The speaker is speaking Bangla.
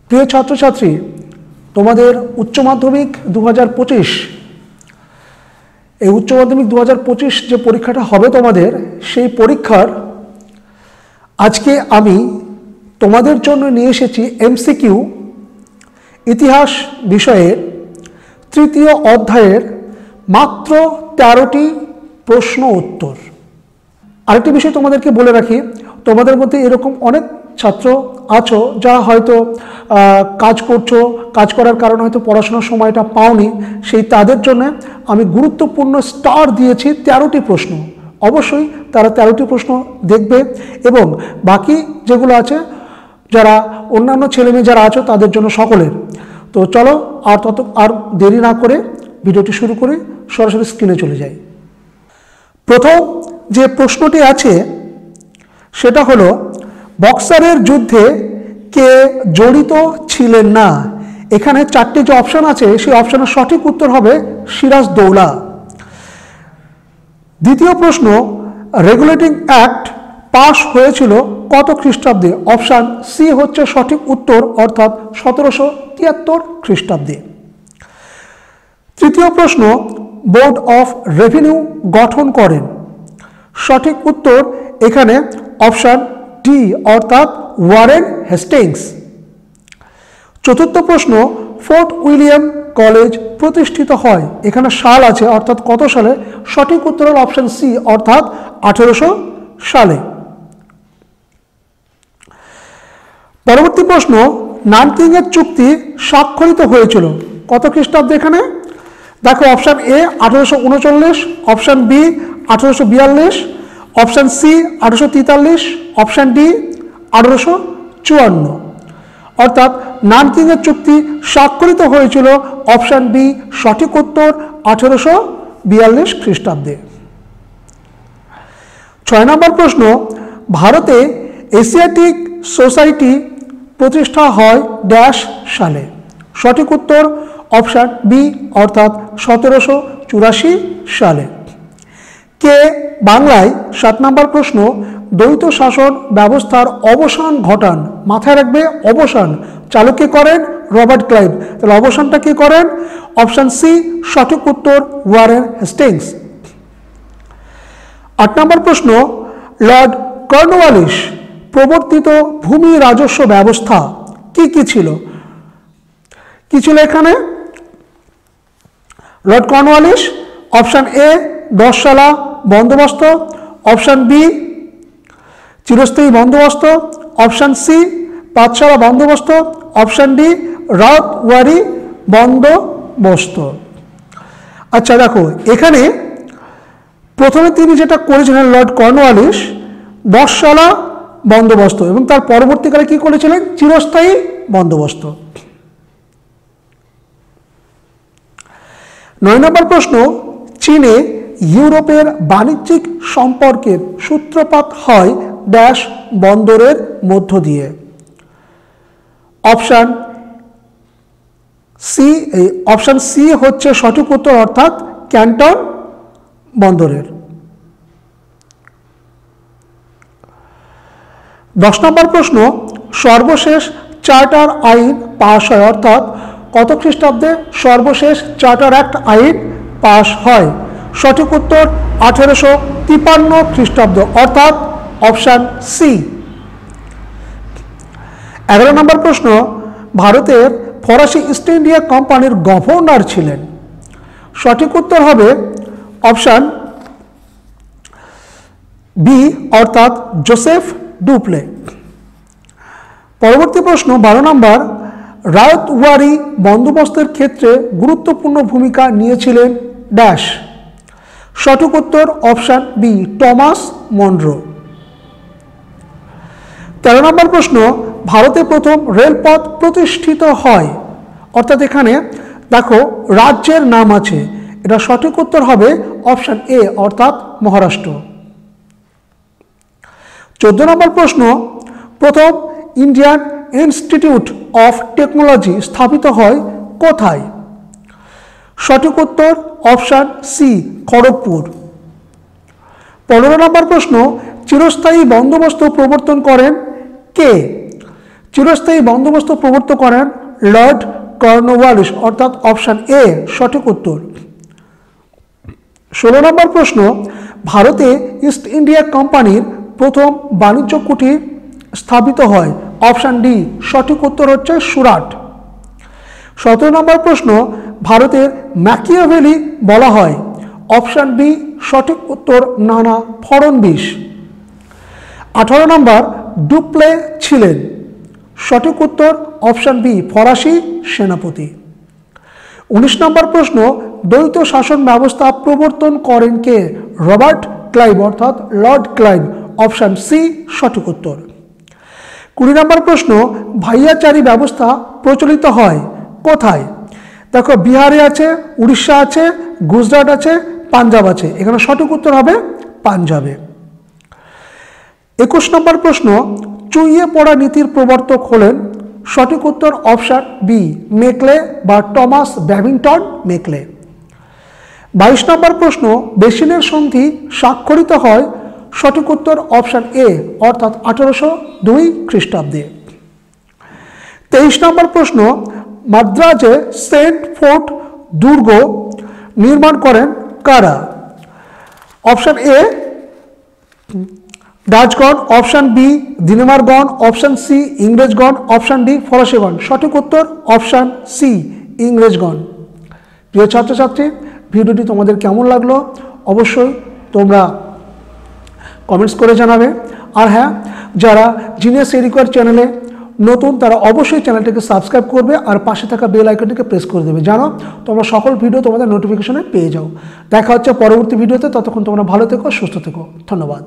প্রিয় ছাত্রছাত্রী, তোমাদের উচ্চ মাধ্যমিক 2025, এই উচ্চ মাধ্যমিক 2025 যে পরীক্ষাটা হবে তোমাদের, সেই পরীক্ষার আজকে আমি তোমাদের জন্য নিয়ে এসেছি এমসিকিউ ইতিহাস বিষয়ের তৃতীয় অধ্যায়ের মাত্র 13টি প্রশ্ন উত্তর। আরেকটি বিষয় তোমাদেরকে বলে রাখি, তোমাদের মধ্যে এরকম অনেক ছাত্র আছো যারা হয়তো কাজ করছো, কাজ করার কারণে হয়তো পড়াশোনার সময়টা পাওনি, সেই তাদের জন্য আমি গুরুত্বপূর্ণ স্টার দিয়েছি 13টি প্রশ্ন। অবশ্যই তারা 13টি প্রশ্ন দেখবে এবং বাকি যেগুলো আছে যারা অন্যান্য ছেলেমেয়ে যারা আছো তাদের জন্য সকলের। তো চলো আর দেরি না করে ভিডিওটি শুরু করে সরাসরি স্ক্রিনে চলে যাই। প্রথম যে প্রশ্নটি আছে সেটা হলো, বক্সারের যুদ্ধে কে জড়িত ছিলেন না? এখানে 4টি যে অপশান আছে সেই অপশানের সঠিক উত্তর হবে সিরাজদৌলা। দ্বিতীয় প্রশ্ন, রেগুলেটিং অ্যাক্ট পাশ হয়েছিল কত খ্রিস্টাব্দে? অপশান সি হচ্ছে সঠিক উত্তর, অর্থাৎ 1773 খ্রিস্টাব্দে। তৃতীয় প্রশ্ন, বোর্ড অফ রেভিনিউ গঠন করেন? সঠিক উত্তর এখানে অপশান ডি, অর্থাৎ ওয়ারেন হেস্টিংস। চতুর্থ প্রশ্ন, ফোর্ট উইলিয়াম কলেজ প্রতিষ্ঠিত হয়? এখানে সাল আছে, অর্থাৎ কত সালে? সঠিক উত্তর হল অপশান সি, অর্থাৎ 1800 সালে। পরবর্তী প্রশ্ন, নানকিংয়ের চুক্তি স্বাক্ষরিত হয়েছিল কত খ্রিস্টাব্দে? এখানে দেখো, option A 1839, option B 1842, option C 1843, option D 1854। অর্থাৎ নানকিংয়ের চুক্তি স্বাক্ষরিত হয়েছিল অপশান বি, সঠিক উত্তর 1842 খ্রিস্টাব্দে। 6 নম্বর প্রশ্ন, ভারতে এশিয়াটিক সোসাইটি প্রতিষ্ঠা হয় ড্যাশ সালে? সঠিক উত্তর অপশান বি, অর্থাৎ 1784 সালে। কে বাংলায়, 7 নম্বর প্রশ্ন, দ্বৈত শাসন ব্যবস্থার অবসান ঘটান? মাথায় রাখবে, অবসান চালু কে করেন? Robert Clive. তাহলে অবসানটা কে করেন? অপশান সি, সঠিক উত্তর ওয়ারেন হেস্টিংস। 8 নম্বর প্রশ্ন, লর্ড কর্নওয়ালিস প্রবর্তিত ভূমি রাজস্ব ব্যবস্থা কি ছিল? কি ছিল এখানে? লর্ড কর্নওয়ালিস, অপশান এ 10 সালা বন্দোবস্ত, অপশান বি চিরস্থায়ী বন্দোবস্ত, অপশান সি 5 সালা বন্দোবস্ত, অপশান ডি রাউতওয়ারি বন্দোবস্ত। আচ্ছা দেখো, এখানে প্রথমে তিনি যেটা করেছিলেন লর্ড কর্নওয়ালিস 10 সালা বন্দোবস্ত, এবং তার পরবর্তীকালে কি করেছিলেন? চিরস্থায়ী বন্দোবস্ত। 9 নম্বর প্রশ্ন, চীনে ইউরোপের বাণিজ্যিক সম্পর্কের সূত্রপাত হয় ড্যাশ বন্দরের মধ্য দিয়ে? অপশান সি হচ্ছে সঠিক উত্তর, অর্থাৎ ক্যান্টন বন্দরের। 10 নম্বর প্রশ্ন, সর্বশেষ চার্টার আইন পাশ হয়? অর্থাৎ কত খ্রিস্টাব্দে সর্বশেষ চার্টার অ্যাক্ট আইন পাশ হয়? সঠিক উত্তর 1853 খ্রিস্টাব্দ, অর্থাৎ অপশান সি। 11 নম্বর প্রশ্ন, ভারতের ফরাসি ইস্ট ইন্ডিয়া কোম্পানির গভর্নর ছিলেন? সঠিক উত্তর হবে অপশান বি, অর্থাৎ জোসেফ ডুপ্লে। পরবর্তী প্রশ্ন 12 নম্বর, রাউতওয়ারি বন্দোবস্তের ক্ষেত্রে গুরুত্বপূর্ণ ভূমিকা নিয়েছিলেন ড্যাশ? সঠিক উত্তর অপশান বি, টমাস মনরো। 13 নম্বর প্রশ্ন, ভারতে প্রথম রেলপথ প্রতিষ্ঠিত হয়? অর্থাৎ এখানে দেখো রাজ্যের নাম আছে, এটা সঠিক উত্তর হবে অপশান এ, অর্থাৎ মহারাষ্ট্র। 14 নম্বর প্রশ্ন, প্রথম ইন্ডিয়ান ইনস্টিটিউট অফ টেকনোলজি স্থাপিত হয় কোথায়? সঠিক উত্তর অপশান সি, খড়গপুর। 15 নম্বর প্রশ্ন, চিরস্থায়ী বন্দোবস্ত প্রবর্তন করেন কে? চিরস্থায়ী বন্দোবস্ত প্রবর্তন করেন লর্ড কর্নওয়ালিস, অর্থাৎ অপশন এ সঠিক উত্তর। 16 নম্বর প্রশ্ন, ভারতে ইস্ট ইন্ডিয়া কোম্পানির প্রথম বাণিজ্য কুঠি স্থাপিত হয়, অপশন ডি সঠিক উত্তর হচ্ছে সুরাট। 17 নম্বর প্রশ্ন, ভারতের ম্যাকিয়াভেলি বলা হয়, অপশন বি সঠিক উত্তর নানা ফড়নবিশ। 18 নম্বর, ডুপ্লে ছিলেন, সঠিক উত্তর অপশন বি ফরাসি সেনাপতি। 19 নম্বর প্রশ্ন, দ্বৈত শাসন ব্যবস্থা প্রবর্তন করেন কে, রবার্ট ক্লাইভ, অর্থাৎ লর্ড ক্লাইভ, অপশন সি সঠিক উত্তর। 20 নম্বর প্রশ্ন, ভাইয়াচারি ব্যবস্থা প্রচলিত হয় কোথায়? দেখো, বিহারে আছে, উড়িষ্যা আছে, গুজরাট আছে, পাঞ্জাব আছে, এখানে সঠিক উত্তর হবে পাঞ্জাবে। 21 নম্বর প্রশ্ন, চুইয়ে পড়া নীতির প্রবর্তক হলেন, সঠিক উত্তর অপশন বি মেকলে বা টমাস ব্যাবিংটন মেকলে। 22 নম্বর প্রশ্ন, বেসিনের সন্ধি স্বাক্ষরিত হয়, সঠিক উত্তর অপশন এ অর্থাৎ 1802 খ্রিস্টাব্দে। 23 নম্বর প্রশ্ন, মাদ্রাজে সেন্ট ফোর্ট দুর্গ নির্মাণ করেন কারা? অপশন এ ডাচগণ, অপশন বি দিনেমারগণ, অপশন সি ইংরেজগণ, অপশন ডি ফরাসিগণ। সঠিক উত্তর অপশন সি ইংরেজগণ। প্রিয় ছাত্রছাত্রী, ভিডিওটি তোমাদের কেমন লাগলো অবশ্যই তোমরা কমেন্টস করে জানাবে। আর হ্যাঁ, যারা জিনিয়াস এডুকেয়ার চ্যানেলে নতুন তারা অবশ্যই চ্যানেলটিকে সাবস্ক্রাইব করবে আর পাশে থাকা বেল আইকনটিকে প্রেস করে দেবে, জানো তোমরা সকল ভিডিও তোমাদের নোটিফিকেশনে পেয়ে যাও। দেখা হচ্ছে পরবর্তী ভিডিওতে, ততক্ষণ তোমরা ভালো থেকো, সুস্থ থেকো, ধন্যবাদ।